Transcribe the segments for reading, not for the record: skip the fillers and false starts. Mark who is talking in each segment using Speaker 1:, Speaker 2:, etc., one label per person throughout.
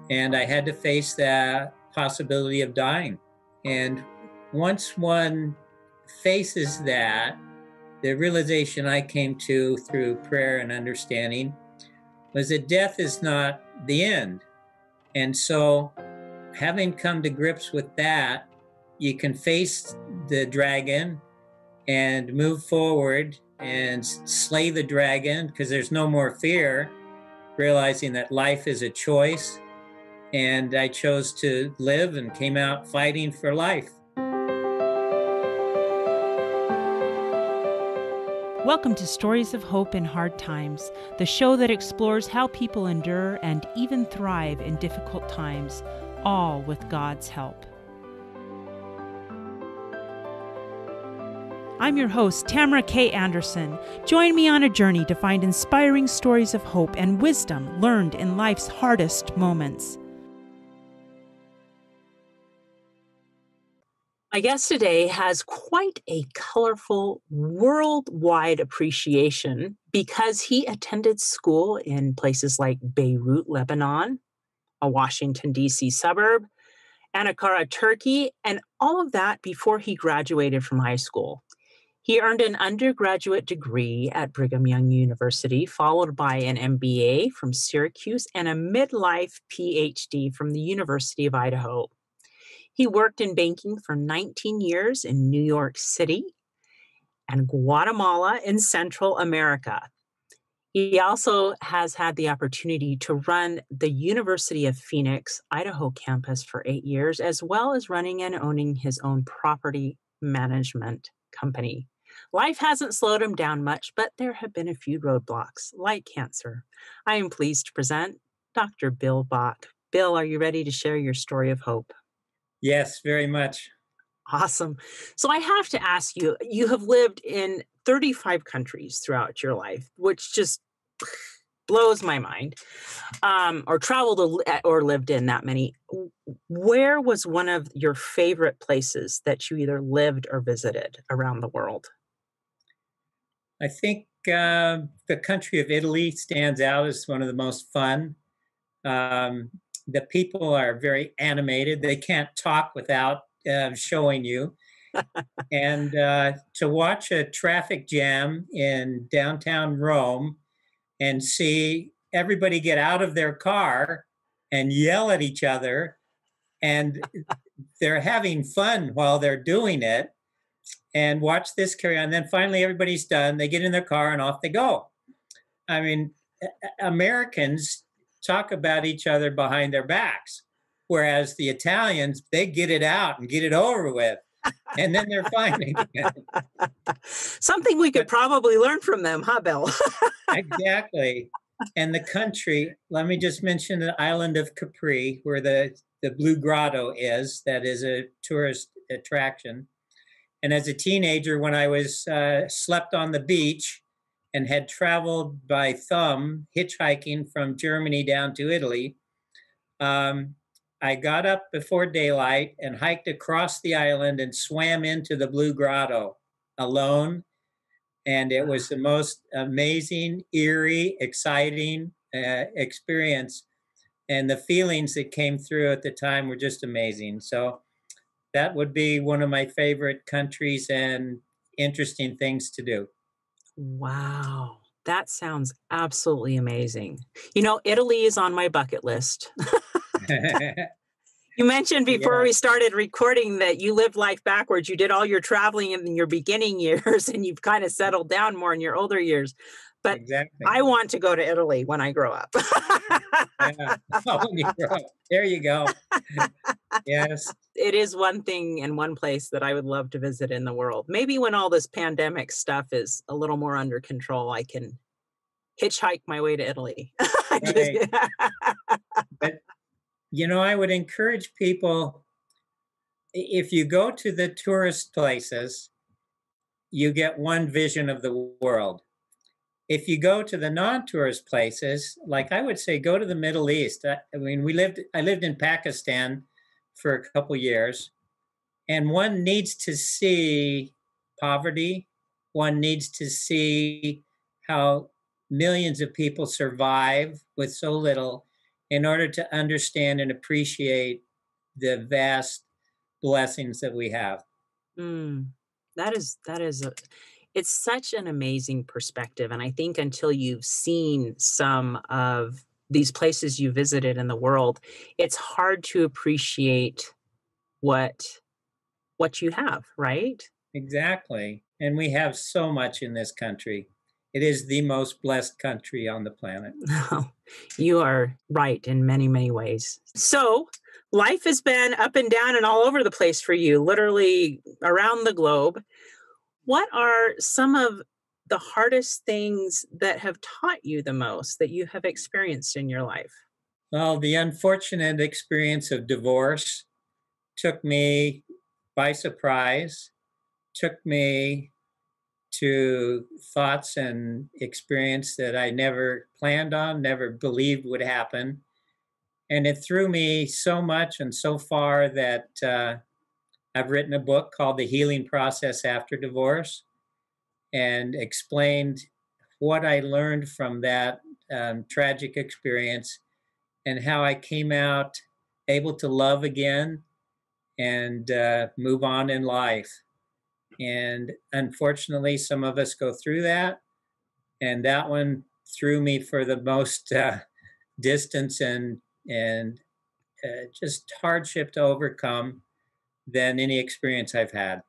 Speaker 1: and I had to face that possibility of dying. And once one faces that, the realization I came to through prayer and understanding was that death is not the end. And so, having come to grips with that, you can face the dragon and move forward and slay the dragon because there's no more fear, realizing that life is a choice. And I chose to live and came out fighting for life.
Speaker 2: Welcome to Stories of Hope in Hard Times, the show that explores how people endure and even thrive in difficult times, all with God's help. I'm your host, Tamara K. Anderson. Join me on a journey to find inspiring stories of hope and wisdom learned in life's hardest moments.
Speaker 3: My guest today has quite a colorful worldwide appreciation because he attended school in places like Beirut, Lebanon, a Washington, D.C. suburb, Ankara, Turkey, and all of that before he graduated from high school. He earned an undergraduate degree at Brigham Young University, followed by an MBA from Syracuse and a midlife PhD from the University of Idaho. He worked in banking for 19 years in New York City and Guatemala in Central America. He also has had the opportunity to run the University of Phoenix, Idaho campus for 8 years, as well as running and owning his own property management company. Life hasn't slowed him down much, but there have been a few roadblocks, like cancer. I am pleased to present Dr. Bill Bach. Bill, are you ready to share your story of hope?
Speaker 1: Yes, very much.
Speaker 3: Awesome. So I have to ask you, you have lived in 35 countries throughout your life, which just blows my mind, or traveled or lived in that many. Where was one of your favorite places that you either lived or visited around the world?
Speaker 1: I think the country of Italy stands out as one of the most fun. The people are very animated. They can't talk without showing you. And to watch a traffic jam in downtown Rome and see everybody get out of their car and yell at each other, and they're having fun while they're doing it, and watch this carry on. Then finally everybody's done. They get in their car and off they go. I mean, Americans talk about each other behind their backs, whereas the Italians, they get it out and get it over with, and then they're fine again.
Speaker 3: Something we could probably learn from them, huh, Bill?
Speaker 1: Exactly. And the country, let me just mention the island of Capri, where the Blue Grotto is. That is a tourist attraction. And as a teenager, when I was slept on the beach and had traveled by thumb, hitchhiking from Germany down to Italy, I got up before daylight and hiked across the island and swam into the Blue Grotto alone. And it was the most amazing, eerie, exciting experience. And the feelings that came through at the time were just amazing. So that would be one of my favorite countries and interesting things to do.
Speaker 3: Wow, that sounds absolutely amazing. You know, Italy is on my bucket list. You mentioned before we started recording that you lived life backwards. You did all your traveling in your beginning years and you've kind of settled down more in your older years. But exactly. I want to go to Italy when I grow up.
Speaker 1: Yeah. Oh, when you grow up. There you go. Yes.
Speaker 3: It is one thing and one place that I would love to visit in the world. Maybe when all this pandemic stuff is a little more under control, I can hitchhike my way to Italy.
Speaker 1: Right. But, I would encourage people, if you go to the tourist places, you get one vision of the world. If you go to the non-tourist places, like I would say, go to the Middle East. I lived in Pakistan for a couple years, and one needs to see poverty. One needs to see how millions of people survive with so little. in order to understand and appreciate the vast blessings that we have.
Speaker 3: Mm. It's such an amazing perspective, and I think until you've seen some of these places you visited in the world, it's hard to appreciate what what you have, right?
Speaker 1: Exactly. And we have so much in this country. It is the most blessed country on the planet.
Speaker 3: No, you are right in many, many ways. So, life has been up and down and all over the place for you, literally around the globe. What are some of the hardest things that have taught you the most that you have experienced in your life?
Speaker 1: Well, the unfortunate experience of divorce took me by surprise, took me to thoughts and experience that I never planned on, never believed would happen. And it threw me so much and so far that I've written a book called The Healing Process After Divorce and explained what I learned from that tragic experience and how I came out able to love again and move on in life. And unfortunately, some of us go through that. And that one threw me for the most distance and just hardship to overcome than any experience I've had.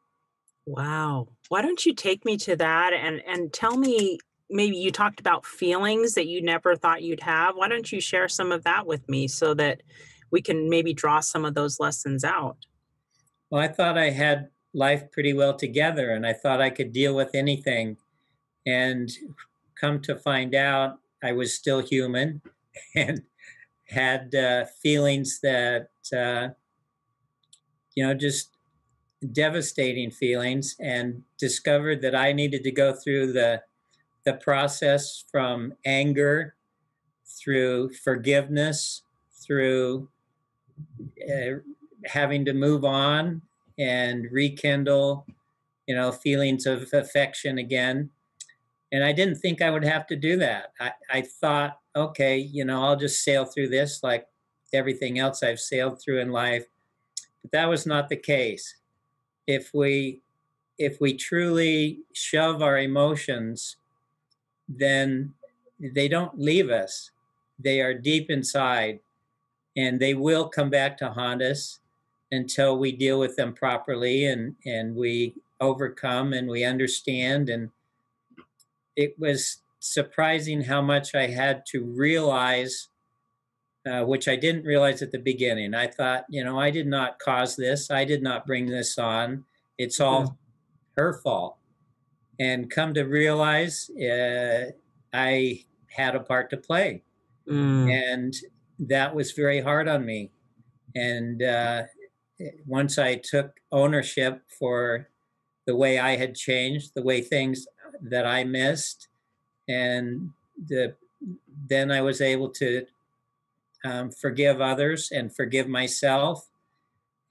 Speaker 3: Wow. Why don't you take me to that and tell me, maybe you talked about feelings that you never thought you'd have. Why don't you share some of that with me so that we can maybe draw some of those lessons out?
Speaker 1: Well, I thought I had life pretty well together and I thought I could deal with anything. And come to find out, I was still human and had feelings that, just devastating feelings, and discovered that I needed to go through the process from anger through forgiveness, through having to move on and rekindle, feelings of affection again. And I didn't think I would have to do that. I thought, okay, I'll just sail through this like everything else I've sailed through in life. But that was not the case. If we truly shove our emotions, then they don't leave us. They are deep inside, and they will come back to haunt us until we deal with them properly and we overcome and we understand. And it was surprising how much I had to realize, which I didn't realize at the beginning. I thought, I did not cause this. I did not bring this on. It's all her fault. And come to realize I had a part to play.
Speaker 3: Mm.
Speaker 1: And that was very hard on me. And once I took ownership for the way I had changed, the way things that I missed, and then I was able to forgive others and forgive myself.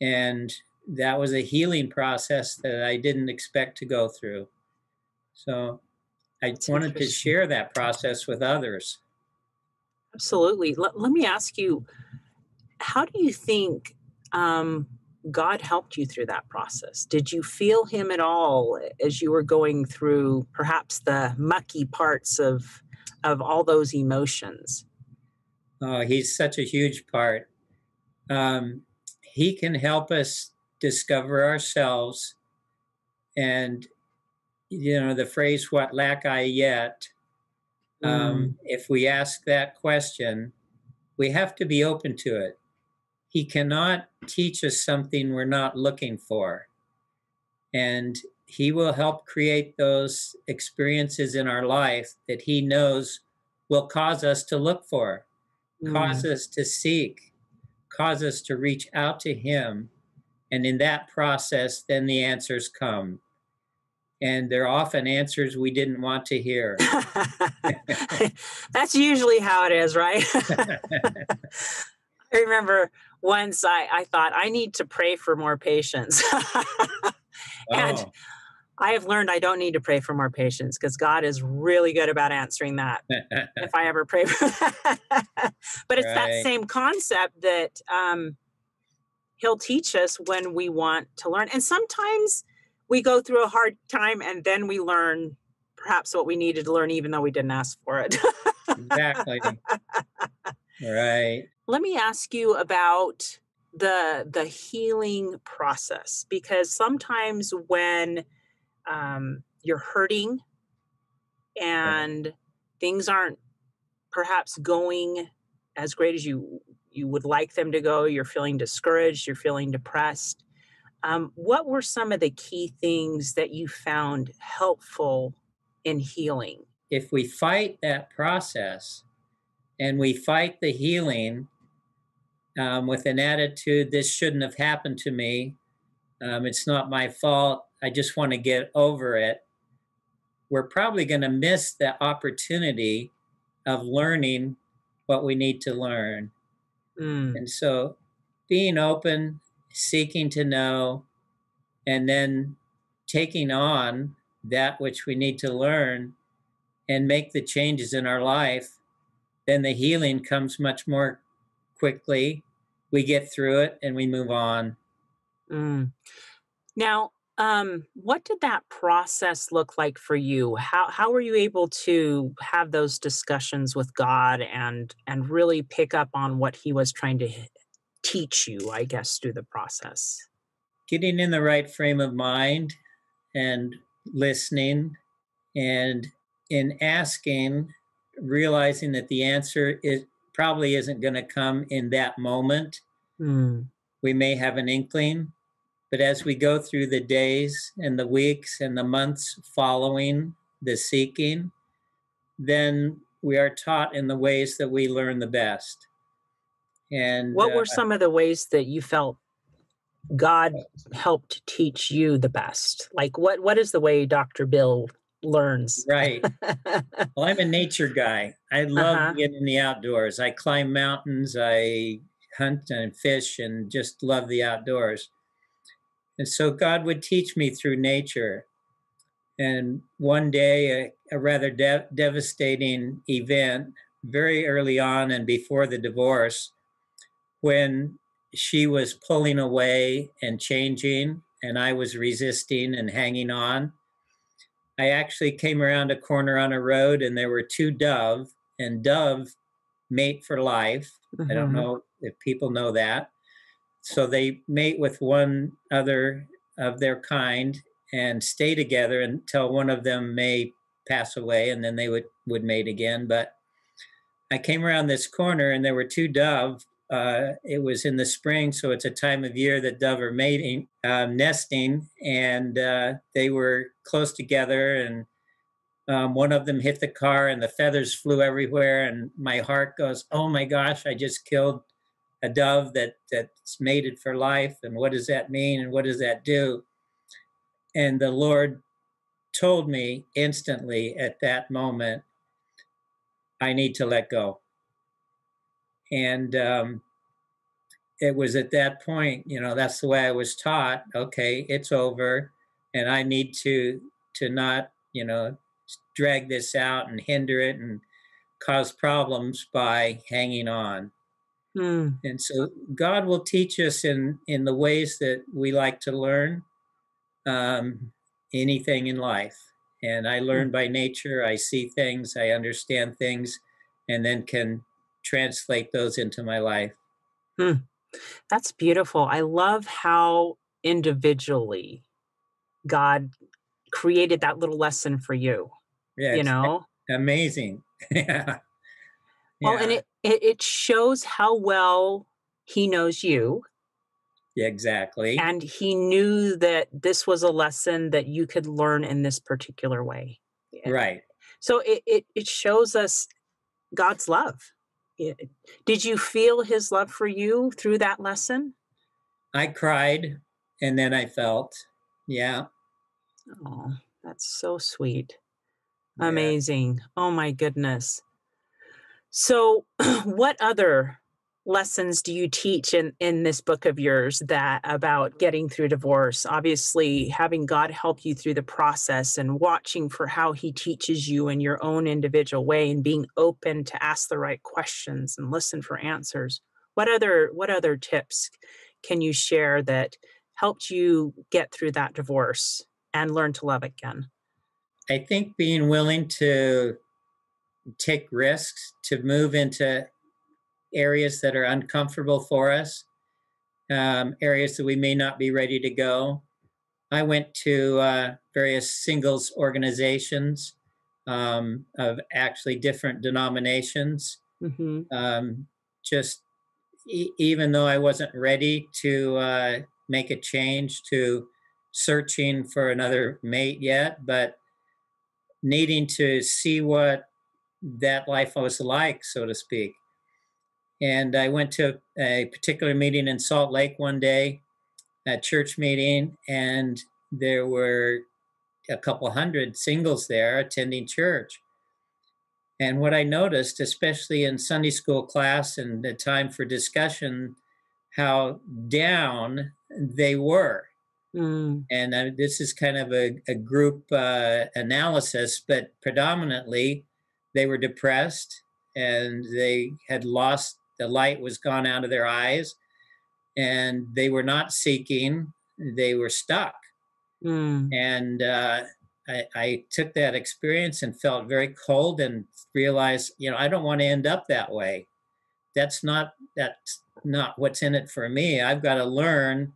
Speaker 1: And that was a healing process that I didn't expect to go through. So I
Speaker 3: That's
Speaker 1: wanted to
Speaker 3: interesting.
Speaker 1: share that process with others.
Speaker 3: Absolutely. Let me ask you, how do you think God helped you through that process? Did you feel Him at all as you were going through perhaps the mucky parts of all those emotions?
Speaker 1: Oh, he's such a huge part. Um, he can help us discover ourselves. And, the phrase, what lack I yet?
Speaker 3: Mm.
Speaker 1: If we ask that question, we have to be open to it. He cannot teach us something we're not looking for. And he will help create those experiences in our life that he knows will cause us to look for, cause
Speaker 3: Mm.
Speaker 1: us to seek, cause us to reach out to him. And in that process, then the answers come. And they're often answers we didn't want to hear.
Speaker 3: That's usually how it is, right? I remember once I thought I need to pray for more patience. And
Speaker 1: Oh,
Speaker 3: I have learned I don't need to pray for more patience because God is really good about answering that if I ever pray for that. But it's that
Speaker 1: Right.
Speaker 3: same concept that he'll teach us when we want to learn. And sometimes we go through a hard time and then we learn perhaps what we needed to learn, even though we didn't ask for it.
Speaker 1: Exactly. Right.
Speaker 3: Let me ask you about the healing process, because sometimes when you're hurting
Speaker 1: Right.
Speaker 3: and things aren't perhaps going as great as you would like them to go, you're feeling discouraged, you're feeling depressed. What were some of the key things that you found helpful in healing?
Speaker 1: If we fight that process and we fight the healing with an attitude, this shouldn't have happened to me, it's not my fault, I just want to get over it, we're probably going to miss the opportunity of learning what we need to learn.
Speaker 3: Mm,
Speaker 1: And so being open, seeking to know, and then taking on that which we need to learn and make the changes in our life, then the healing comes much more quickly. We get through it and we move on.
Speaker 3: mm. Now, what did that process look like for you? How were you able to have those discussions with God and really pick up on what He was trying to teach you, I guess, through the process?
Speaker 1: Getting in the right frame of mind and listening, and in asking, realizing that the answer is probably isn't going to come in that moment.
Speaker 3: Mm,
Speaker 1: We may have an inkling, but as we go through the days and the weeks and the months following the seeking, then we are taught in the ways that we learn the best. And
Speaker 3: what were some of the ways that you felt God helped teach you the best? Like what is the way Dr. Bill learns?
Speaker 1: right. Well, I'm a nature guy. I love
Speaker 3: Uh-huh.
Speaker 1: being in the outdoors. I climb mountains, I hunt and fish, and just love the outdoors. And so God would teach me through nature. And one day, a rather devastating event, very early on and before the divorce, when she was pulling away and changing, and I was resisting and hanging on. I actually came around a corner on a road, and there were two dove, and dove mate for life. I don't
Speaker 3: Mhm.
Speaker 1: know if people know that. So they mate with one other of their kind and stay together until one of them may pass away, and then they would mate again. But I came around this corner and there were two dove. It was in the spring, so it's a time of year that dove are mating, nesting, and they were close together. And one of them hit the car, and the feathers flew everywhere. And my heart goes, "Oh my gosh! I just killed a dove that's mated for life. And what does that mean? And what does that do?" And the Lord told me instantly at that moment, I need to let go. And it was at that point, that's the way I was taught. Okay, it's over, and I need to not, drag this out and hinder it and cause problems by hanging on.
Speaker 3: Mm,
Speaker 1: And so God will teach us in the ways that we like to learn um, anything in life. And I
Speaker 3: mm,
Speaker 1: learn by nature. I see things, I understand things, and then can translate those into my life.
Speaker 3: mm. That's beautiful. I love how individually God created that little lesson for you,
Speaker 1: Yeah,
Speaker 3: you
Speaker 1: it's
Speaker 3: know?
Speaker 1: amazing. Yeah,
Speaker 3: Well, and
Speaker 1: yeah,
Speaker 3: it shows how well he knows you,
Speaker 1: yeah, exactly.
Speaker 3: and he knew that this was a lesson that you could learn in this particular way. Yeah.
Speaker 1: Right.
Speaker 3: So it shows us God's love. Yeah. Did you feel his love for you through that lesson?
Speaker 1: I cried and then I felt, yeah,
Speaker 3: Oh, that's so sweet.
Speaker 1: yeah.
Speaker 3: Amazing. Oh my goodness. So, what other lessons do you teach in this book of yours that about getting through divorce? Obviously, having God help you through the process and watching for how he teaches you in your own individual way and being open to ask the right questions and listen for answers. What other tips can you share that helped you get through that divorce and learn to love again?
Speaker 1: I think being willing to take risks, to move into areas that are uncomfortable for us, areas that we may not be ready to go. I went to various singles organizations of actually different denominations.
Speaker 3: Mm-hmm.
Speaker 1: Just even though I wasn't ready to make a change to searching for another mate yet, but needing to see what that life was like, so to speak. And I went to a particular meeting in Salt Lake one day, a church meeting, and there were a couple hundred singles there attending church. And what I noticed, especially in Sunday school class and the time for discussion, how down they were.
Speaker 3: Mm.
Speaker 1: And this is kind of a group analysis, but predominantly they were depressed and they had lost the light was gone out of their eyes and they were not seeking, they were stuck.
Speaker 3: Mm.
Speaker 1: And I took that experience and felt very cold and realized, I don't want to end up that way. That's not what's in it for me. I've got to learn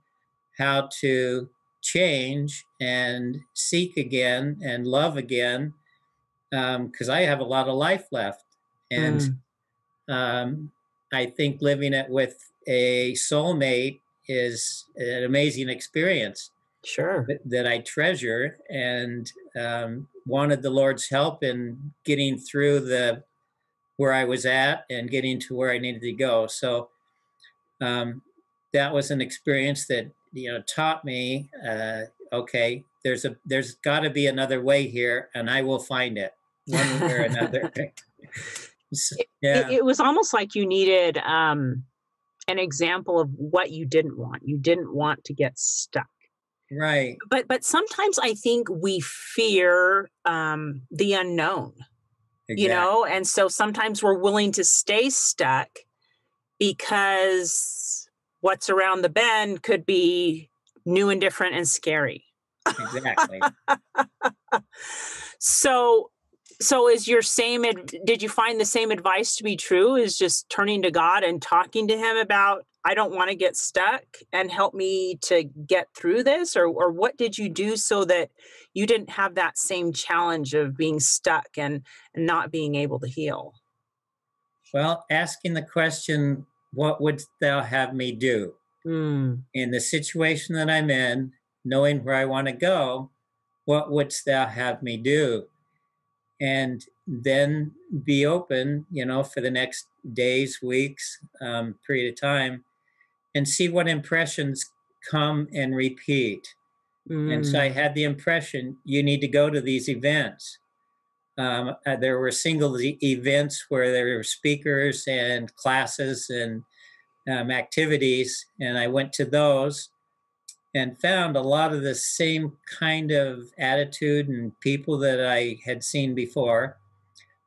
Speaker 1: how to change and seek again and love again, because I have a lot of life left. And I think living it with a soulmate is an amazing experience.
Speaker 3: Sure.
Speaker 1: That I treasure, and wanted the Lord's help in getting through where I was at and getting to where I needed to go. So that was an experience that taught me, okay, there's got to be another way here, and I will find it one way or another. So, yeah.
Speaker 3: It was almost like you needed an example of what you didn't want. You didn't want to get stuck.
Speaker 1: Right.
Speaker 3: But sometimes I think we fear the unknown,
Speaker 1: Exactly.
Speaker 3: and so sometimes we're willing to stay stuck because what's around the bend could be new and different and scary.
Speaker 1: Exactly.
Speaker 3: So is your did you find the same advice to be true? Is just turning to God and talking to him about, I don't want to get stuck and help me to get through this? Or what did you do so that you didn't have that same challenge of being stuck and not being able to heal?
Speaker 1: Well, asking the question, what wouldst thou have me do? In the situation that I'm in, knowing where I want to go, what wouldst thou have me do? And then be open, for the next days, weeks, period of time, and see what impressions come and repeat. And so I had the impression, you need to go to these events. There were single events where there were speakers and classes and activities, and I went to those and found a lot of the same kind of attitude and people that I had seen before.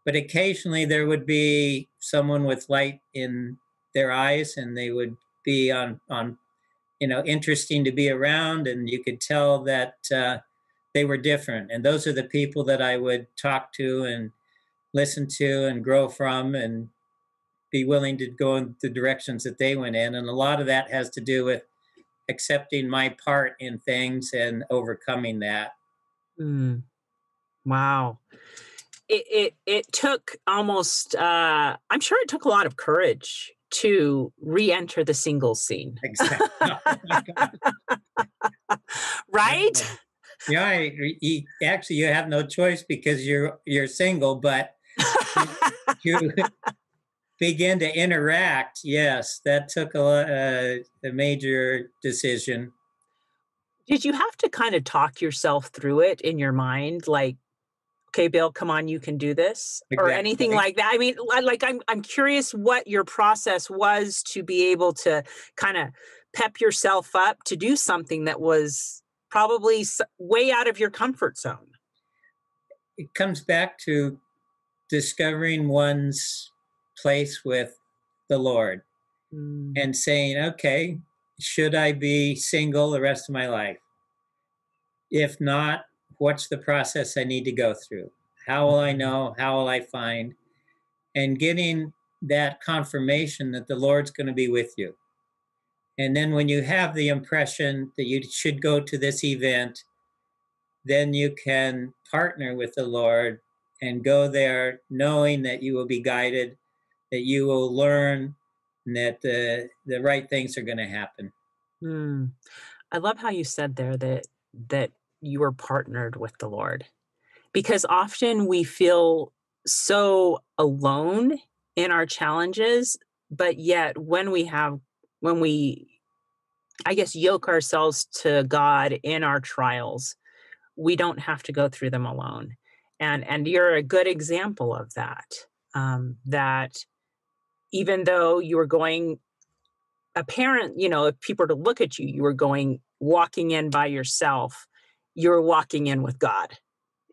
Speaker 1: But occasionally there would be someone with light in their eyes, and they would be on interesting to be around, and you could tell that they were different. And those are the people that I would talk to and listen to and grow from and be willing to go in the directions that they went in. And a lot of that has to do with accepting my part in things and overcoming that.
Speaker 3: Wow. It took almost, I'm sure it took a lot of courage to re-enter the singles scene.
Speaker 1: Exactly.
Speaker 3: Right?
Speaker 1: Yeah, actually, you have no choice because you're single, but you begin to interact. Yes, that took a major decision.
Speaker 3: Did you have to kind of talk yourself through it in your mind? Like, okay, Bill, come on, you can do this, or anything
Speaker 1: Exactly.
Speaker 3: like that? I mean, I'm curious what your process was to be able to kind of pep yourself up to do something that was probably way out of your comfort zone.
Speaker 1: It comes back to discovering one's place with the Lord
Speaker 3: Mm,
Speaker 1: and saying, okay, should I be single the rest of my life? If not, what's the process I need to go through? How will I
Speaker 3: mhm,
Speaker 1: know? How will I find? And getting that confirmation that the Lord's going to be with you. And then when you have the impression that you should go to this event, then you can partner with the Lord and go there knowing that you will be guided, that you will learn, and that the right things are going to happen.
Speaker 3: mm. I love how you said there that you were partnered with the Lord, because often we feel so alone in our challenges, but yet when we, I guess, yoke ourselves to God in our trials, we don't have to go through them alone. And you're a good example of that. That even though you were going apparent, if people were to look at you, you were going walking in by yourself, you're walking in with God.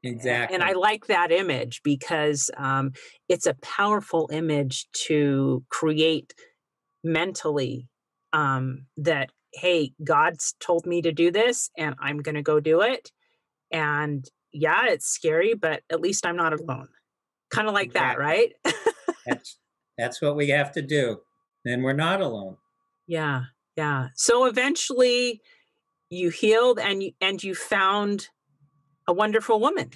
Speaker 3: And I
Speaker 1: Exactly.
Speaker 3: like that image because it's a powerful image to create mentally, that, hey, God's told me to do this and I'm going to go do it. And yeah, it's scary, but at least I'm not alone. Kind of like that,
Speaker 1: Exactly.
Speaker 3: right?
Speaker 1: That's that's what we have to do. Then we're not alone.
Speaker 3: Yeah. Yeah. So eventually you healed and you found a wonderful woman.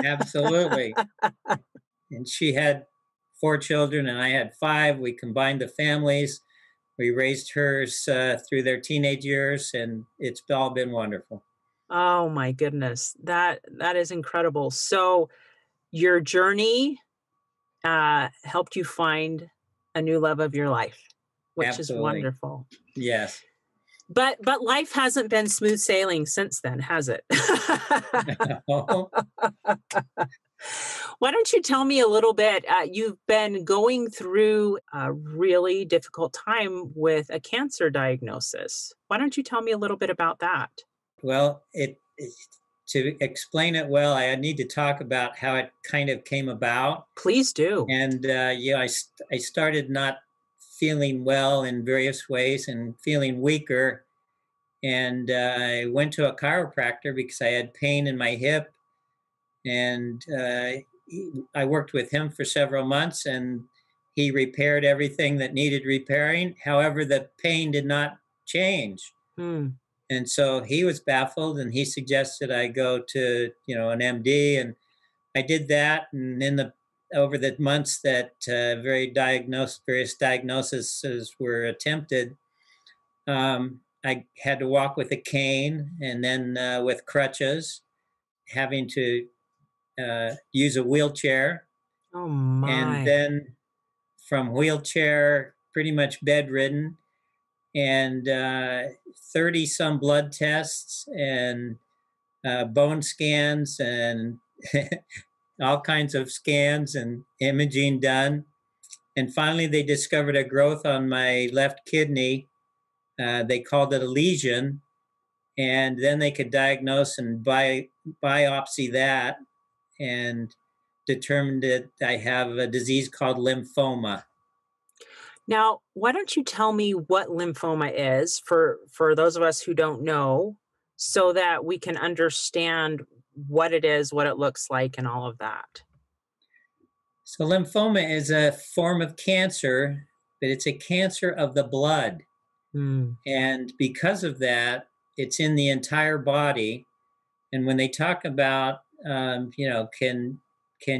Speaker 1: Absolutely. And she had 4 children, and I had 5. We combined the families. We raised hers through their teenage years, and it's all been wonderful.
Speaker 3: Oh my goodness. That is incredible. So your journey helped you find a new love of your life, which is
Speaker 1: Absolutely.
Speaker 3: wonderful.
Speaker 1: Yes.
Speaker 3: But life hasn't been smooth sailing since then, has it? Why don't you tell me a little bit? You've been going through a really difficult time with a cancer diagnosis. Why don't you tell me a little bit about that?
Speaker 1: Well, to explain it well, I need to talk about how it kind of came about.
Speaker 3: Please do.
Speaker 1: And I started not feeling well in various ways and feeling weaker. And I went to a chiropractor because I had pain in my hip. And I worked with him for several months, and he repaired everything that needed repairing. However, the pain did not change.
Speaker 3: Hmm.
Speaker 1: And so he was baffled, and he suggested I go to, an MD, and I did that. And in the over the months that various diagnoses were attempted, I had to walk with a cane and then with crutches, having to use a wheelchair,
Speaker 3: Oh
Speaker 1: and
Speaker 3: my.
Speaker 1: then from wheelchair, pretty much bedridden, and 30 some blood tests and bone scans and all kinds of scans and imaging done. And finally, they discovered a growth on my left kidney. They called it a lesion. And then they could diagnose and biopsy that and determined that I have a disease called lymphoma.
Speaker 3: Now, why don't you tell me what lymphoma is for those of us who don't know, so that we can understand what it is, what it looks like, and all of that?
Speaker 1: So, lymphoma is a form of cancer, but it's a cancer of the blood.
Speaker 3: Hmm.
Speaker 1: And because of that, it's in the entire body. And when they talk about, can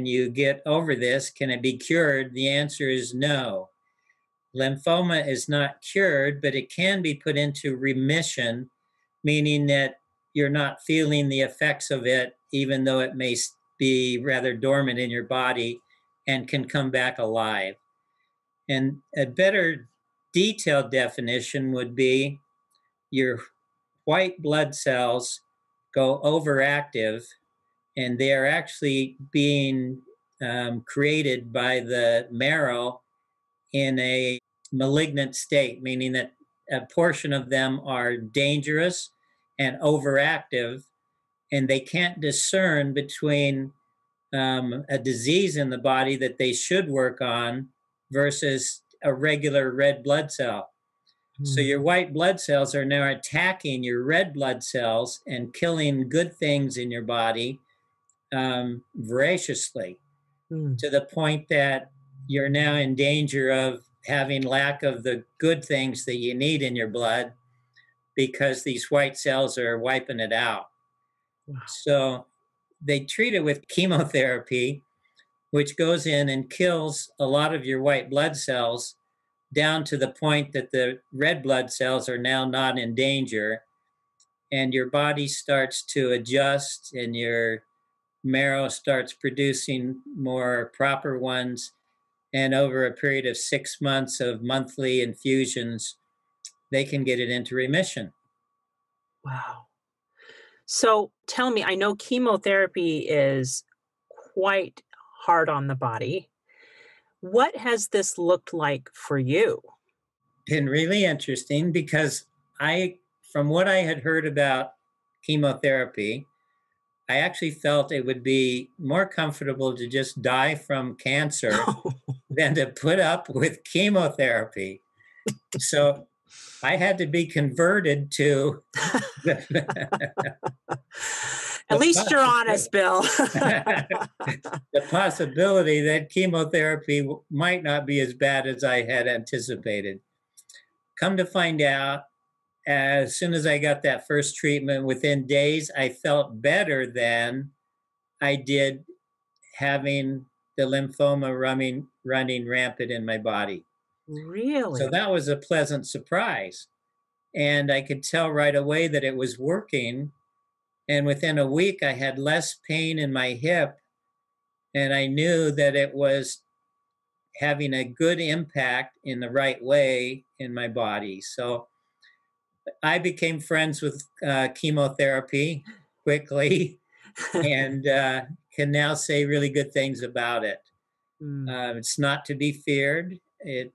Speaker 1: you get over this? Can it be cured? The answer is no. Lymphoma is not cured, but it can be put into remission, meaning that you're not feeling the effects of it, even though it may be rather dormant in your body and can come back alive. And a better detailed definition would be your white blood cells go overactive and they are actually being created by the marrow in a malignant state, meaning that a portion of them are dangerous and overactive, and they can't discern between a disease in the body that they should work on versus a regular red blood cell. So your white blood cells are now attacking your red blood cells and killing good things in your body voraciously, to the point that you're now in danger of having lack of the good things that you need in your blood because these white cells are wiping it out.
Speaker 3: Wow.
Speaker 1: So they treat it with chemotherapy, which goes in and kills a lot of your white blood cells down to the point that the red blood cells are now not in danger, and your body starts to adjust and your marrow starts producing more proper ones. And over a period of 6 months of monthly infusions, they can get it into remission.
Speaker 3: Wow. So tell me, I know chemotherapy is quite hard on the body. What has this looked like for you?
Speaker 1: Been really interesting because from what I had heard about chemotherapy, I actually felt it would be more comfortable to just die from cancer than to put up with chemotherapy. So I had to be converted to
Speaker 3: At least you're honest, Bill.
Speaker 1: the possibility that chemotherapy might not be as bad as I had anticipated. Come to find out, as soon as I got that first treatment, within days, I felt better than I did having the lymphoma running rampant in my body.
Speaker 3: Really?
Speaker 1: So that was a pleasant surprise. And I could tell right away that it was working. And within a week, I had less pain in my hip. And I knew that it was having a good impact in the right way in my body. So I became friends with chemotherapy quickly and can now say really good things about it. It's not to be feared. It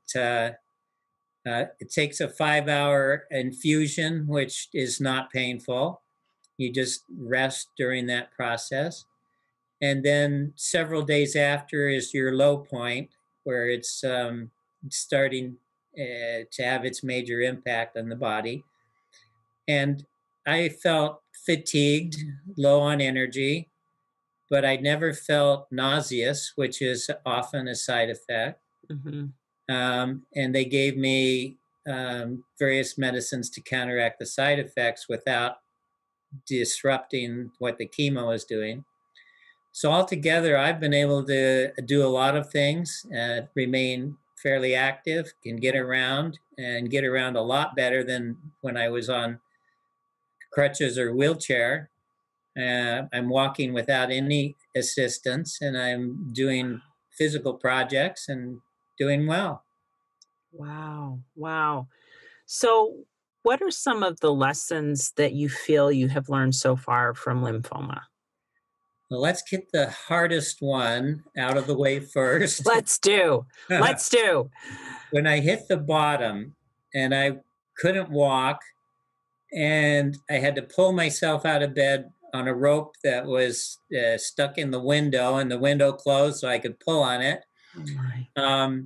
Speaker 1: takes a 5-hour infusion, which is not painful. You just rest during that process. And then several days after is your low point, where it's starting to have its major impact on the body. And I felt fatigued, low on energy, but I never felt nauseous, which is often a side effect. And they gave me various medicines to counteract the side effects without disrupting what the chemo is doing. So altogether, I've been able to do a lot of things, remain fairly active, can get around, and get around a lot better than when I was on crutches or wheelchair. I'm walking without any assistance, and I'm doing physical projects and doing well.
Speaker 3: Wow. Wow. So, what are some of the lessons that you feel you have learned so far from lymphoma?
Speaker 1: Well, let's get the hardest one out of the way first.
Speaker 3: Let's do. Let's do.
Speaker 1: When I hit the bottom and I couldn't walk, and I had to pull myself out of bed on a rope that was stuck in the window, and the window closed so I could pull on it.
Speaker 3: Oh my.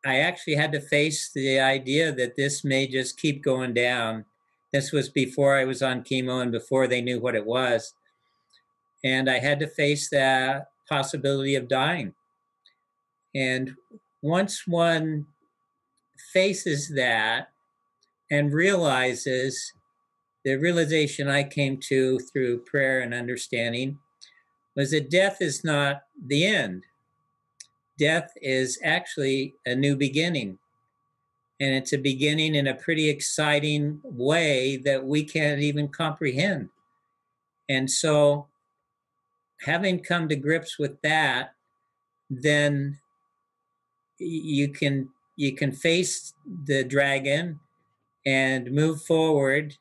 Speaker 1: I actually had to face the idea that this may just keep going down. This was before I was on chemo and before they knew what it was. And I had to face that possibility of dying. And once one faces that and realizes, the realization I came to through prayer and understanding was that death is not the end. Death is actually a new beginning. And it's a beginning in a pretty exciting way that we can't even comprehend. And so, having come to grips with that, then you can face the dragon and move forward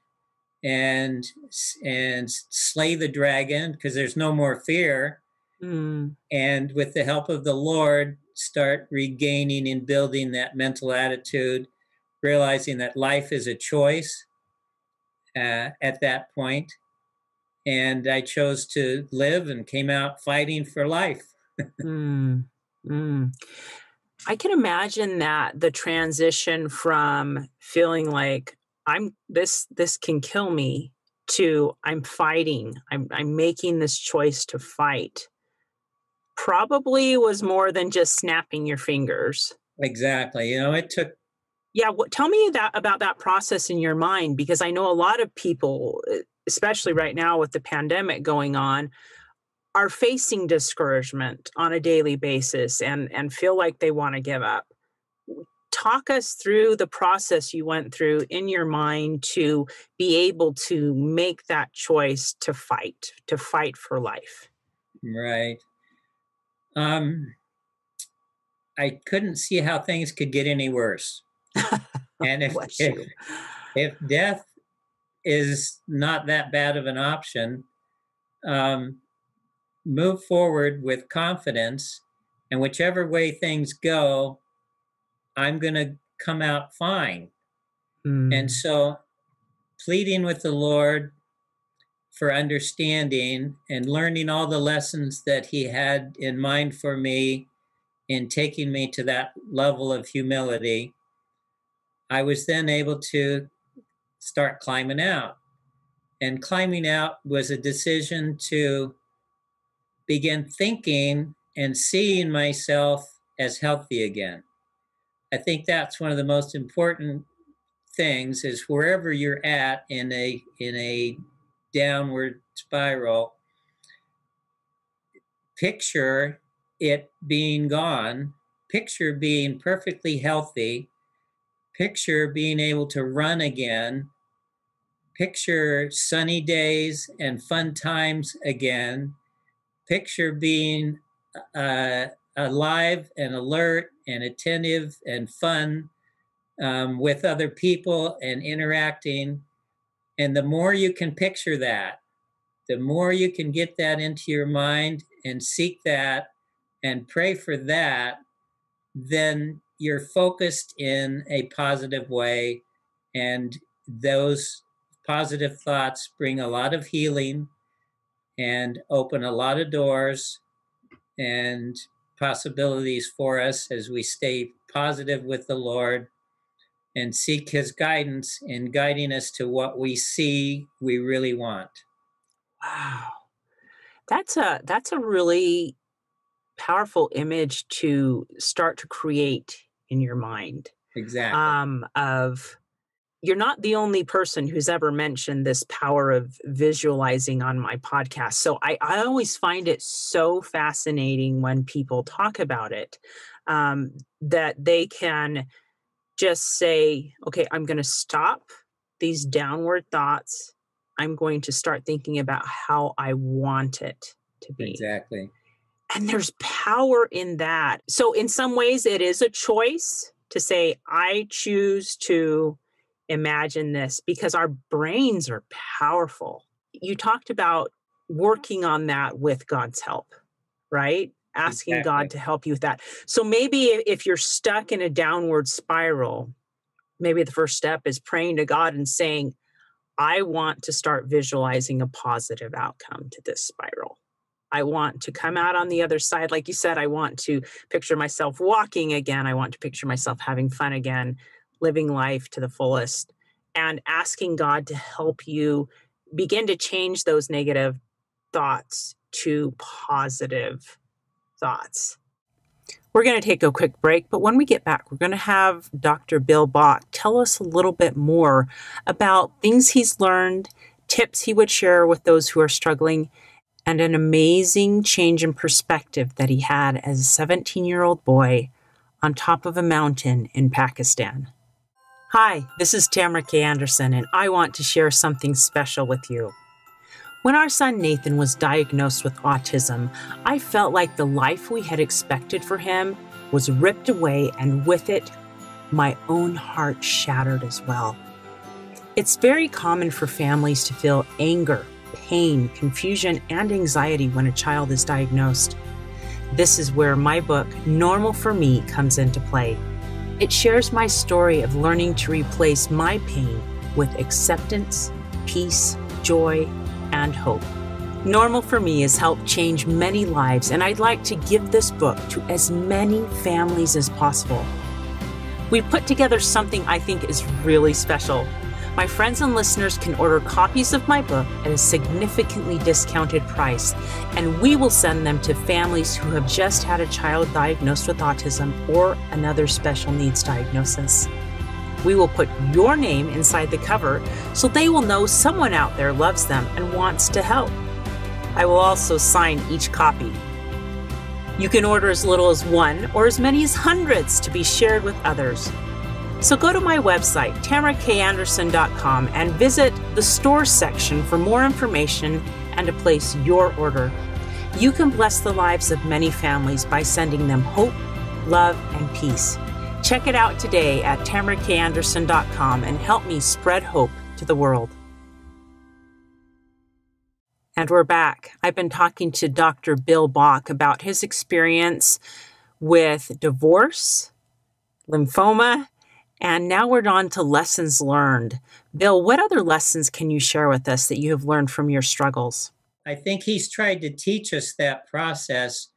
Speaker 1: and slay the dragon, because there's no more fear. And with the help of the Lord, start regaining and building that mental attitude, realizing that life is a choice at that point. And I chose to live and came out fighting for life.
Speaker 3: Mm. I can imagine that the transition from feeling like this can kill me to I'm fighting, I'm making this choice to fight, probably was more than just snapping your fingers.
Speaker 1: Exactly. It took.
Speaker 3: Yeah, tell me about that process in your mind, because I know a lot of people, especially right now with the pandemic going on, are facing discouragement on a daily basis and feel like they want to give up. Talk us through the process you went through in your mind to be able to make that choice to fight for life.
Speaker 1: Right. I couldn't see how things could get any worse. And if death is not that bad of an option, move forward with confidence, and whichever way things go, I'm going to come out fine. And so pleading with the Lord for understanding and learning all the lessons that he had in mind for me in taking me to that level of humility, I was then able to start climbing out. And climbing out was a decision to begin thinking and seeing myself as healthy again. I think that's one of the most important things, is wherever you're at in a downward spiral, picture it being gone, picture being perfectly healthy, picture being able to run again, picture sunny days and fun times again, picture being alive and alert and attentive and fun with other people and interacting. And the more you can picture that, the more you can get that into your mind and seek that and pray for that, then you're focused in a positive way. And those positive thoughts bring a lot of healing and open a lot of doors and possibilities for us as we stay positive with the Lord and seek his guidance in guiding us to what we see we really want.
Speaker 3: Wow. That's a really powerful image to start to create in your mind.
Speaker 1: Exactly.
Speaker 3: Of You're not the only person who's ever mentioned this power of visualizing on my podcast. So I always find it so fascinating when people talk about it, that they can just say, okay, I'm going to stop these downward thoughts. I'm going to start thinking about how I want it to be.
Speaker 1: Exactly.
Speaker 3: And there's power in that. So in some ways, it is a choice to say, I choose to imagine this, because our brains are powerful. You talked about working on that with God's help, right? Asking
Speaker 1: Exactly.
Speaker 3: God to help you with that. So maybe if you're stuck in a downward spiral, maybe the first step is praying to God and saying, I want to start visualizing a positive outcome to this spiral. I want to come out on the other side. Like you said, I want to picture myself walking again. I want to picture myself having fun again, living life to the fullest, and asking God to help you begin to change those negative thoughts to positive thoughts. We're going to take a quick break, but when we get back, we're going to have Dr. Bill Bach tell us a little bit more about things he's learned, tips he would share with those who are struggling, and an amazing change in perspective that he had as a 17-year-old boy on top of a mountain in Pakistan. Hi, this is Tamara K. Anderson, and I want to share something special with you. When our son Nathan was diagnosed with autism, I felt like the life we had expected for him was ripped away, and with it, my own heart shattered as well. It's very common for families to feel anger, pain, confusion, and anxiety when a child is diagnosed. This is where my book, Normal for Me, comes into play. It shares my story of learning to replace my pain with acceptance, peace, joy, and hope. Normal for Me has helped change many lives, and I'd like to give this book to as many families as possible. We've put together something I think is really special. My friends and listeners can order copies of my book at a significantly discounted price, and we will send them to families who have just had a child diagnosed with autism or another special needs diagnosis. We will put your name inside the cover so they will know someone out there loves them and wants to help. I will also sign each copy. You can order as little as one or as many as hundreds to be shared with others. So go to my website, tamarakanderson.com, and visit the store section for more information and to place your order. You can bless the lives of many families by sending them hope, love, and peace. Check it out today at tamarakanderson.com and help me spread hope to the world. And we're back. I've been talking to Dr. Bill Bach about his experience with divorce, lymphoma, and now we're on to lessons learned. Bill, what other lessons can you share with us that you have learned from your struggles?
Speaker 1: I think he's tried to teach us that process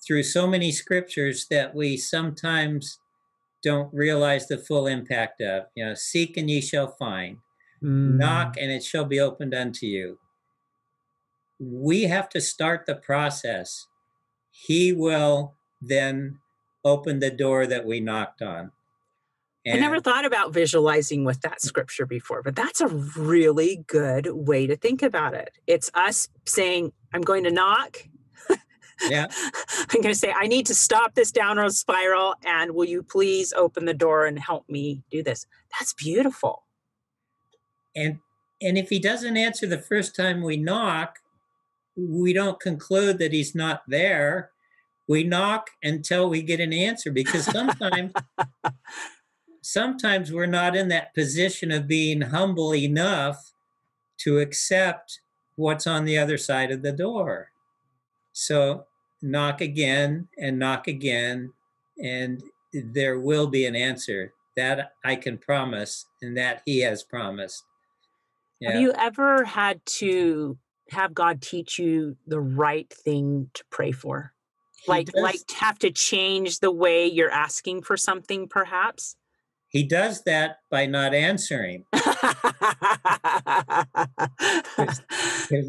Speaker 1: through so many scriptures that we sometimes don't realize the full impact of. Seek and ye shall find. Knock and it shall be opened unto you. We have to start the process. He will then open the door that we knocked on.
Speaker 3: I never thought about visualizing with that scripture before, but that's a really good way to think about it. It's us saying, I'm going to knock.
Speaker 1: Yeah.
Speaker 3: I'm going to say, I need to stop this downward spiral, and will you please open the door and help me do this? That's beautiful.
Speaker 1: And if he doesn't answer the first time we knock, we don't conclude that he's not there. We knock until we get an answer, because sometimes we're not in that position of being humble enough to accept what's on the other side of the door. So knock again, and there will be an answer. That I can promise, and that he has promised.
Speaker 3: Yeah. Have you ever had to have God teach you the right thing to pray for? Like have to change the way you're asking for something, perhaps?
Speaker 1: He does that by not answering. Because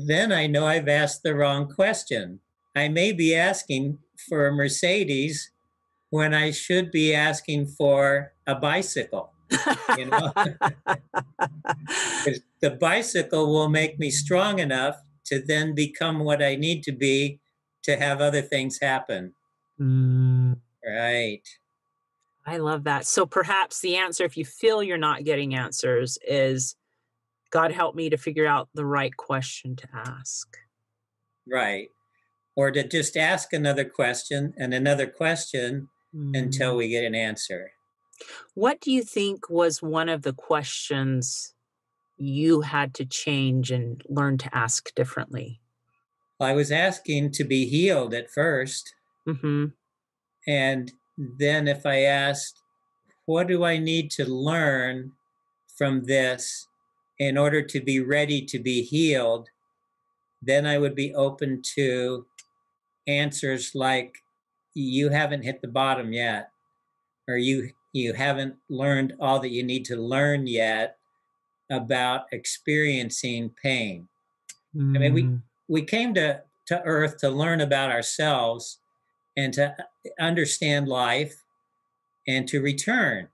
Speaker 1: then I know I've asked the wrong question. I may be asking for a Mercedes when I should be asking for a bicycle. The bicycle will make me strong enough to then become what I need to be to have other things happen. Right.
Speaker 3: I love that. So perhaps the answer, if you feel you're not getting answers, is God help me to figure out the right question to ask.
Speaker 1: Right. Or to just ask another question and another question until we get an answer.
Speaker 3: What do you think was one of the questions you had to change and learn to ask differently?
Speaker 1: I was asking to be healed at first. And then if I asked, what do I need to learn from this in order to be ready to be healed? Then I would be open to answers like, you haven't hit the bottom yet, or you haven't learned all that you need to learn yet about experiencing pain. I mean, we came to Earth to learn about ourselves and to understand life and to return.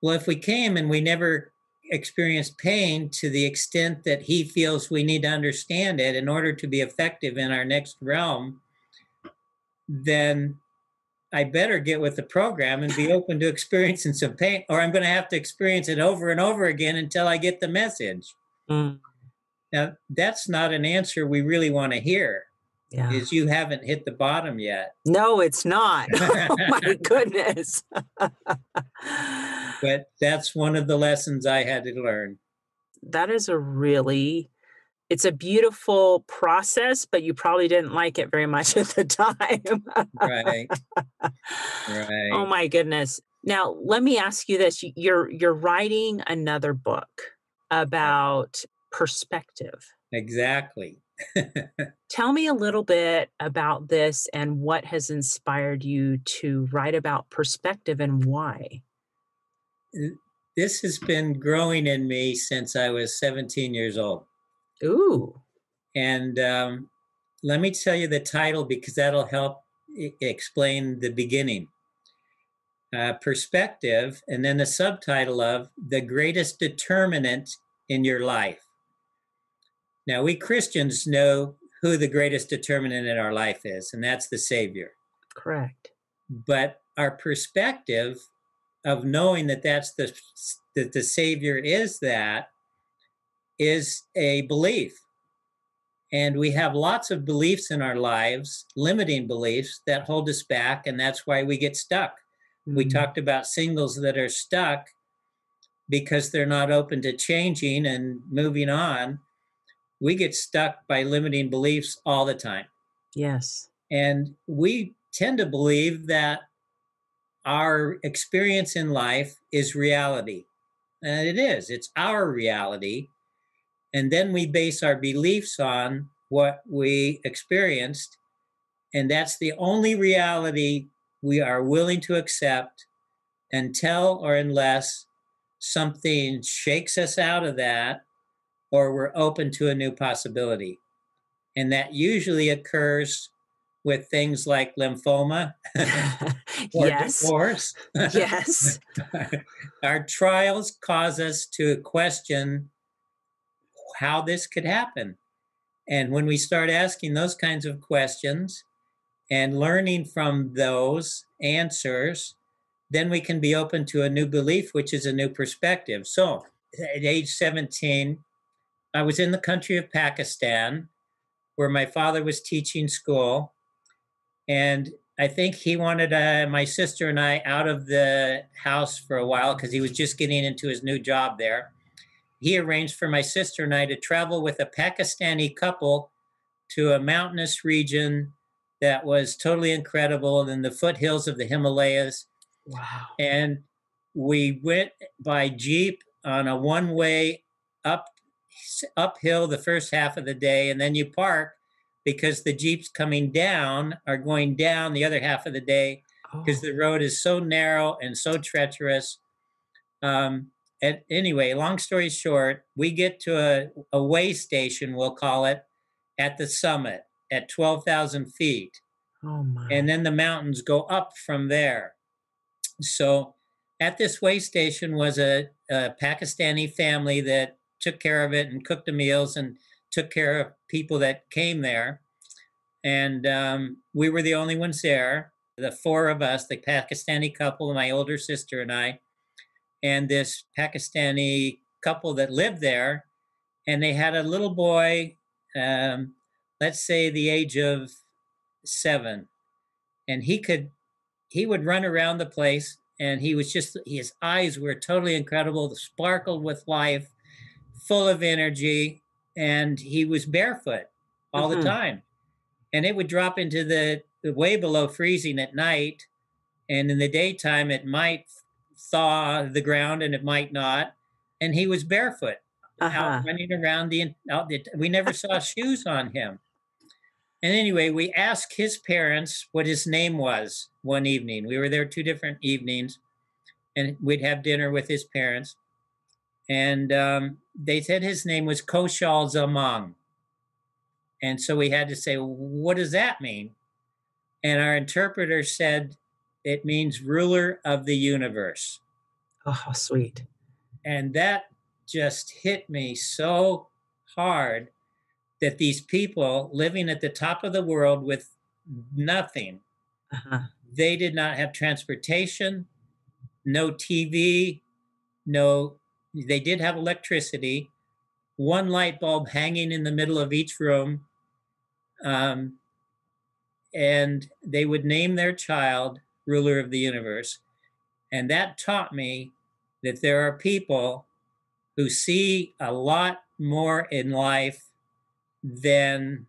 Speaker 1: Well, if we came and we never experienced pain to the extent that he feels we need to understand it in order to be effective in our next realm, then I better get with the program and be open to experiencing some pain, or I'm going to have to experience it over and over again until I get the message. Now, that's not an answer we really want to hear. Yeah. Is you haven't hit the bottom yet.
Speaker 3: No, it's not. Oh, my goodness.
Speaker 1: But that's one of the lessons I had to learn.
Speaker 3: that is a really it's a beautiful process, but you probably didn't like it very much at the time.
Speaker 1: Right,
Speaker 3: Oh
Speaker 1: right,
Speaker 3: my goodness. Now, let me ask you this. You're writing another book
Speaker 1: right.
Speaker 3: about perspective.
Speaker 1: Exactly.
Speaker 3: Tell me a little bit about this and what has inspired you to write about perspective and why.
Speaker 1: This has been growing in me since I was 17 years old.
Speaker 3: Ooh.
Speaker 1: And let me tell you the title because that'll help explain the beginning. Perspective, and then the subtitle of The Greatest Determinant in Your Life. Now, we Christians know who the greatest determinant in our life is, and that's the Savior.
Speaker 3: Correct.
Speaker 1: But our perspective of knowing that that the Savior is a belief. And we have lots of beliefs in our lives, limiting beliefs that hold us back, and that's why we get stuck. We
Speaker 3: Mm,
Speaker 1: talked about singles that are stuck because they're not open to changing and moving on. We get stuck by limiting beliefs all the time.
Speaker 3: yes.
Speaker 1: And we tend to believe that our experience in life is reality. And it is, it's our reality. And then we base our beliefs on what we experienced. And that's the only reality we are willing to accept until or unless something shakes us out of that or we're open to a new possibility. And that usually occurs with things like lymphoma or
Speaker 3: Yes.
Speaker 1: divorce.
Speaker 3: Yes.
Speaker 1: Our trials cause us to question how this could happen. And when we start asking those kinds of questions and learning from those answers, then we can be open to a new belief, which is a new perspective. So at age 17, I was in the country of Pakistan where my father was teaching school. And I think he wanted my sister and I out of the house for a while because he was just getting into his new job there. He arranged for my sister and I to travel with a Pakistani couple to a mountainous region that was totally incredible in the foothills of the Himalayas.
Speaker 3: Wow.
Speaker 1: And we went by Jeep on a one-way uphill the first half of the day, and then you park because the Jeeps coming down are going down the other half of the day because
Speaker 3: Oh.
Speaker 1: the road is so narrow and so treacherous. Anyway, long story short, we get to a way station, we'll call it, at the summit at 12,000 feet.
Speaker 3: Oh
Speaker 1: And
Speaker 3: my.
Speaker 1: then the mountains go up from there. So at this way station was a Pakistani family that took care of it and cooked the meals and took care of people that came there. And we were the only ones there, the four of us, the Pakistani couple, my older sister and I, and this Pakistani couple that lived there. And they had a little boy, let's say the age of 7. And he would run around the place and he was just, his eyes were totally incredible, sparkled with life, full of energy. And he was barefoot all the
Speaker 3: Mhm.
Speaker 1: time. And it would drop into the way below freezing at night. And in the daytime, it might thaw the ground and it might not. And he was barefoot out
Speaker 3: Uh-huh.
Speaker 1: running around we never saw shoes on him. And anyway, we asked his parents what his name was one evening. We were there 2 different evenings and we'd have dinner with his parents. And they said his name was Koshal Zamang. And so we had to say, well, what does that mean? And our interpreter said, it means ruler of the universe.
Speaker 3: Oh, how sweet.
Speaker 1: And that just hit me so hard that these people living at the top of the world with nothing,
Speaker 3: Uh-huh.
Speaker 1: they did not have transportation, no TV, no, they did have electricity, one light bulb hanging in the middle of each room. Um, and they would name their child ruler of the universe. And that taught me that there are people who see a lot more in life than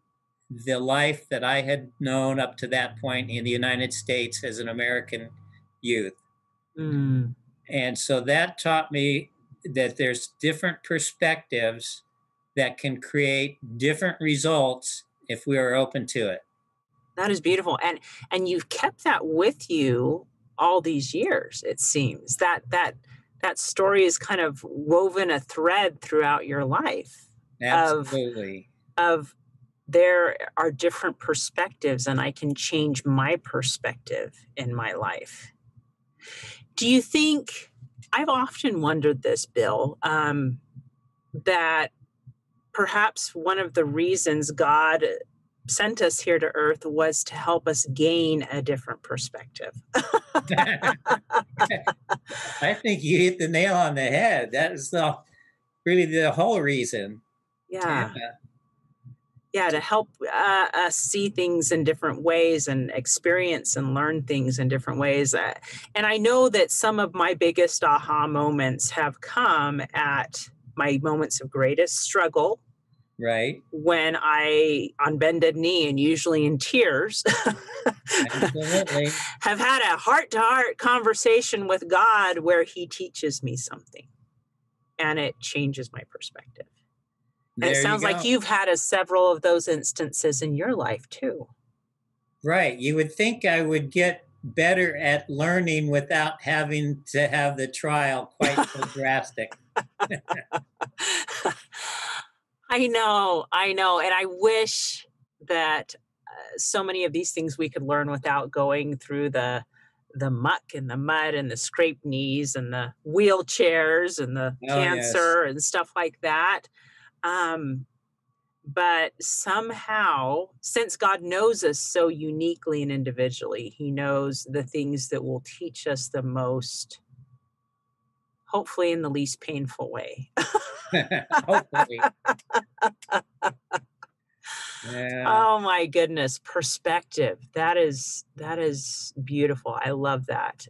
Speaker 1: the life that I had known up to that point in the United States as an American youth.
Speaker 3: Mm.
Speaker 1: And so that taught me that there's different perspectives that can create different results if we are open to it.
Speaker 3: That is beautiful. And you've kept that with you all these years, it seems. That story is kind of woven a thread throughout your life
Speaker 1: Absolutely.
Speaker 3: of there are different perspectives and I can change my perspective in my life. Do you think, I've often wondered this, Bill, that perhaps one of the reasons God sent us here to earth was to help us gain a different perspective.
Speaker 1: I think you hit the nail on the head. That is really the whole reason.
Speaker 3: Yeah. Yeah, to help us see things in different ways and experience and learn things in different ways. And I know that some of my biggest aha moments have come at my moments of greatest struggle.
Speaker 1: Right.
Speaker 3: When I, on bended knee and usually in tears,
Speaker 1: Absolutely.
Speaker 3: have had a heart-to-heart conversation with God where he teaches me something and it changes my perspective. And it sounds like you've had several of those instances in your life too.
Speaker 1: Right. You would think I would get better at learning without having to have the trial quite so drastic.
Speaker 3: I know. And I wish that so many of these things we could learn without going through the muck and the mud and the scraped knees and the wheelchairs and the cancer and stuff like that. But somehow, since God knows us so uniquely and individually, he knows the things that will teach us the most, hopefully in the least painful way.
Speaker 1: Hopefully. Yeah.
Speaker 3: Oh my goodness, perspective. That is beautiful. I love that.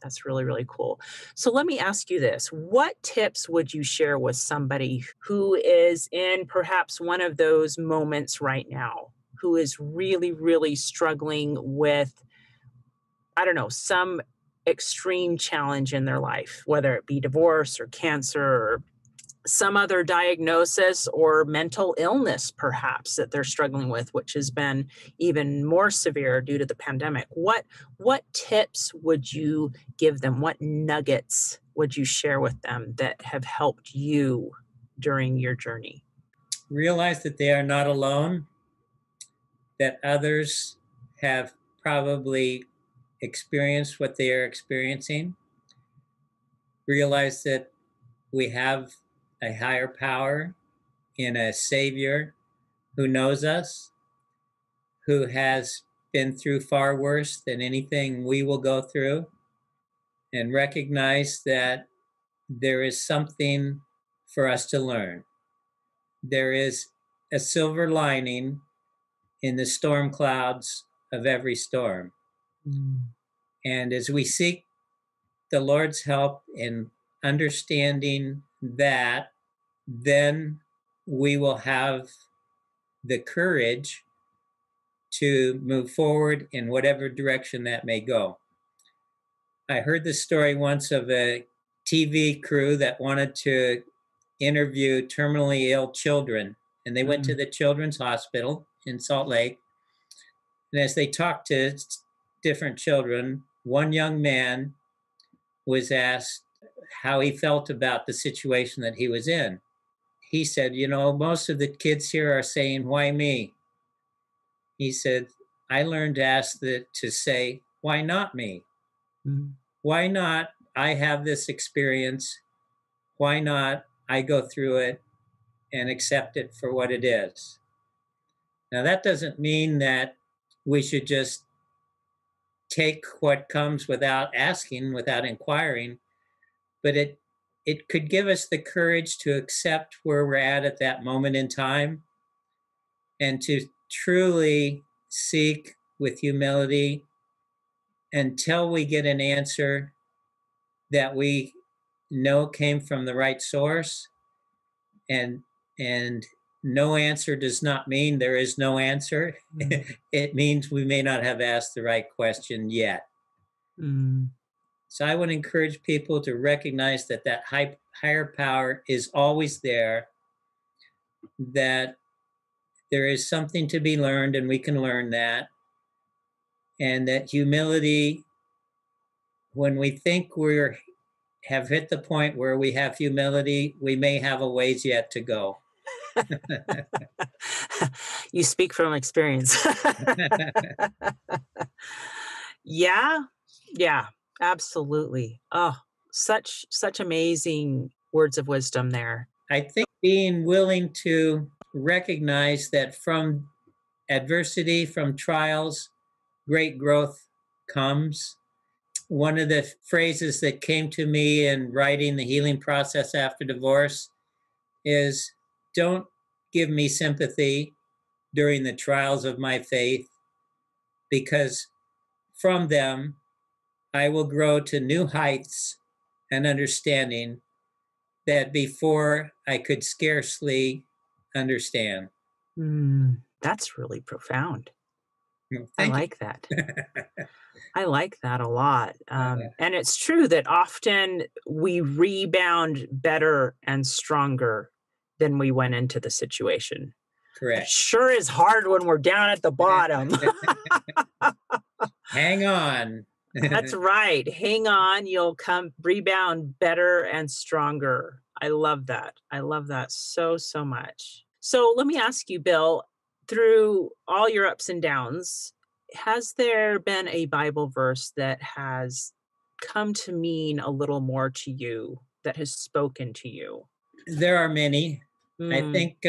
Speaker 3: That's really, really cool. So let me ask you this. What tips would you share with somebody who is in perhaps one of those moments right now, who is really, really struggling with, I don't know, some extreme challenge in their life, whether it be divorce or cancer or some other diagnosis or mental illness perhaps that they're struggling with, which has been even more severe due to the pandemic. What tips would you give them? What nuggets would you share with them that have helped you during your journey?
Speaker 1: Realize that they are not alone, that others have probably experienced what they are experiencing. Realize that we have a higher power in a Savior who knows us, who has been through far worse than anything we will go through, and recognize that there is something for us to learn. There is a silver lining in the storm clouds of every storm. And as we seek the Lord's help in understanding that, then we will have the courage to move forward in whatever direction that may go. I heard the story once of a TV crew that wanted to interview terminally ill children, and they went to the Children's Hospital in Salt Lake. And as they talked to different children, one young man was asked how he felt about the situation that he was in. He said, most of the kids here are saying, why me? He said, I learned to say, why not me? Mm-hmm. Why not I have this experience? Why not I go through it and accept it for what it is? Now, that doesn't mean that we should just take what comes without asking, without inquiring, but it could give us the courage to accept where we're at that moment in time, and to truly seek with humility until we get an answer that we no came from the right source, and and no answer does not mean there is no answer.
Speaker 3: Mm.
Speaker 1: It means we may not have asked the right question yet.
Speaker 3: Mm.
Speaker 1: So I would encourage people to recognize that higher power is always there, that there is something to be learned, and we can learn that, and that humility, when we think we have hit the point where we have humility, we may have a ways yet to go.
Speaker 3: You speak from experience. Yeah, yeah, absolutely. Oh, such amazing words of wisdom there.
Speaker 1: I think being willing to recognize that from adversity, from trials, great growth comes. One of the phrases that came to me in writing The Healing Process After Divorce is, don't give me sympathy during the trials of my faith, because from them I will grow to new heights and understanding that before I could scarcely understand.
Speaker 3: That's really profound. I
Speaker 1: Thank
Speaker 3: like that.
Speaker 1: you.
Speaker 3: I like that a lot. And it's true that often we rebound better and stronger than we went into the situation. It
Speaker 1: Correct.
Speaker 3: sure is hard when we're down at the bottom.
Speaker 1: Hang on.
Speaker 3: That's right. Hang on. You'll come rebound better and stronger. I love that. I love that so, so much. So let me ask you, Bill, through all your ups and downs, has there been a Bible verse that has come to mean a little more to you, that has spoken to you?
Speaker 1: There are many. I
Speaker 3: Mm,
Speaker 1: think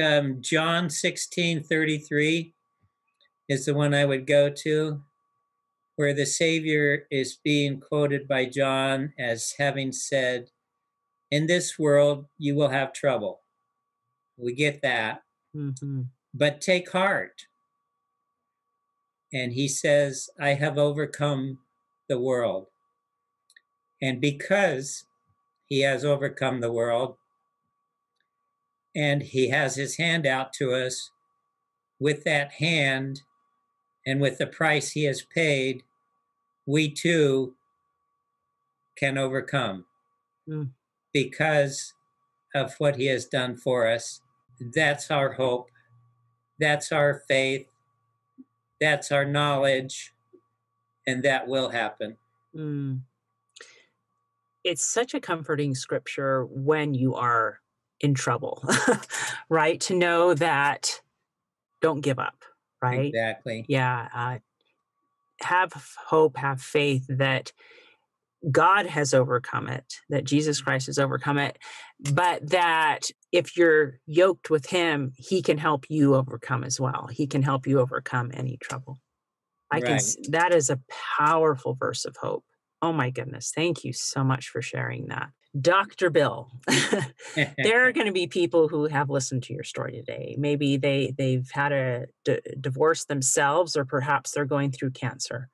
Speaker 1: John 16:33 is the one I would go to, where the Savior is being quoted by John as having said, in this world you will have trouble. We get that,
Speaker 3: mhm,
Speaker 1: but take heart. And he says, I have overcome the world. And because he has overcome the world, and he has his hand out to us, with that hand and with the price he has paid, we too can overcome
Speaker 3: mm,
Speaker 1: because of what he has done for us. That's our hope. That's our faith. That's our knowledge. And that will happen.
Speaker 3: mm. It's such a comforting scripture when you are in trouble, right? To know that don't give up, right?
Speaker 1: Exactly.
Speaker 3: Yeah. Have hope, have faith that God has overcome it, that Jesus Christ has overcome it, but that if you're yoked with him, he can help you overcome as well. He can help you overcome any trouble.
Speaker 1: Right.
Speaker 3: That is a powerful verse of hope. Oh my goodness. Thank you so much for sharing that. Dr. Bill, there are going to be people who have listened to your story today. Maybe they've had a divorce themselves, or perhaps they're going through cancer,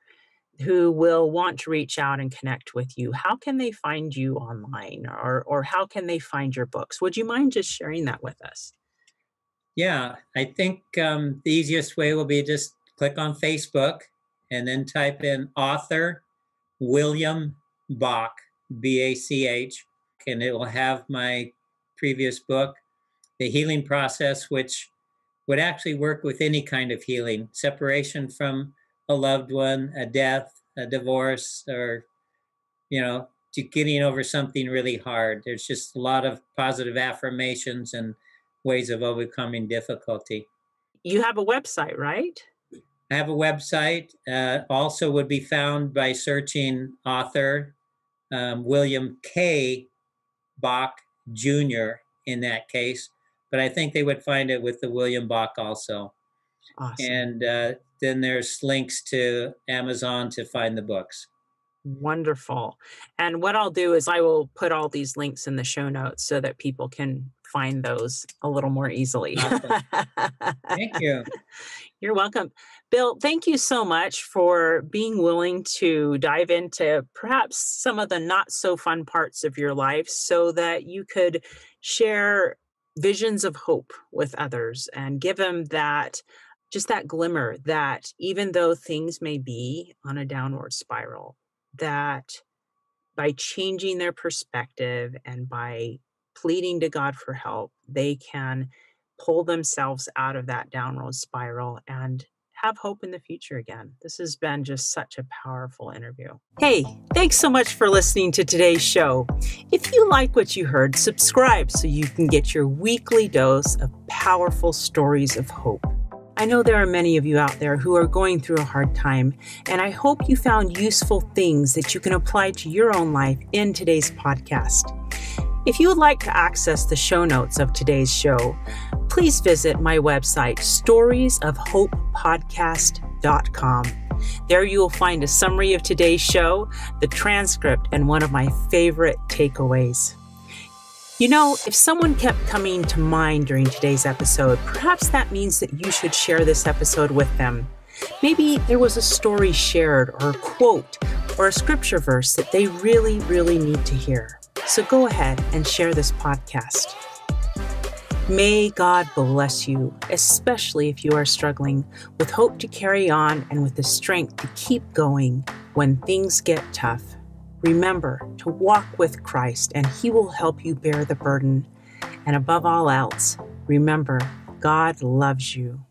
Speaker 3: who will want to reach out and connect with you. How can they find you online, or how can they find your books? Would you mind just sharing that with us?
Speaker 1: Yeah, I think the easiest way will be just click on Facebook and then type in author William Bach, Bach, and it will have my previous book, The Healing Process, which would actually work with any kind of healing, separation from a loved one, a death, a divorce, or, to getting over something really hard. There's just a lot of positive affirmations and ways of overcoming difficulty.
Speaker 3: You have a website, right?
Speaker 1: I have a website, also would be found by searching author William K. Bach Jr. in that case, but I think they would find it with the William Bach also.
Speaker 3: Awesome.
Speaker 1: And then there's links to Amazon to find the books.
Speaker 3: Wonderful. And what I'll do is I will put all these links in the show notes so that people can find those a little more easily.
Speaker 1: Awesome. Thank you.
Speaker 3: You're welcome. Bill, thank you so much for being willing to dive into perhaps some of the not so fun parts of your life so that you could share visions of hope with others and give them that just that glimmer that even though things may be on a downward spiral, that by changing their perspective and by pleading to God for help, they can pull themselves out of that downward spiral and have hope in the future again. This has been just such a powerful interview. Hey, thanks so much for listening to today's show. If you like what you heard, subscribe so you can get your weekly dose of powerful stories of hope. I know there are many of you out there who are going through a hard time, and I hope you found useful things that you can apply to your own life in today's podcast. If you would like to access the show notes of today's show, please visit my website, storiesofhopepodcast.com. There you will find a summary of today's show, the transcript, and one of my favorite takeaways. You know, if someone kept coming to mind during today's episode, perhaps that means that you should share this episode with them. Maybe there was a story shared or a quote or a scripture verse that they really, really need to hear. So go ahead and share this podcast. May God bless you, especially if you are struggling with hope to carry on and with the strength to keep going when things get tough. Remember to walk with Christ, and He will help you bear the burden. And above all else, remember, God loves you.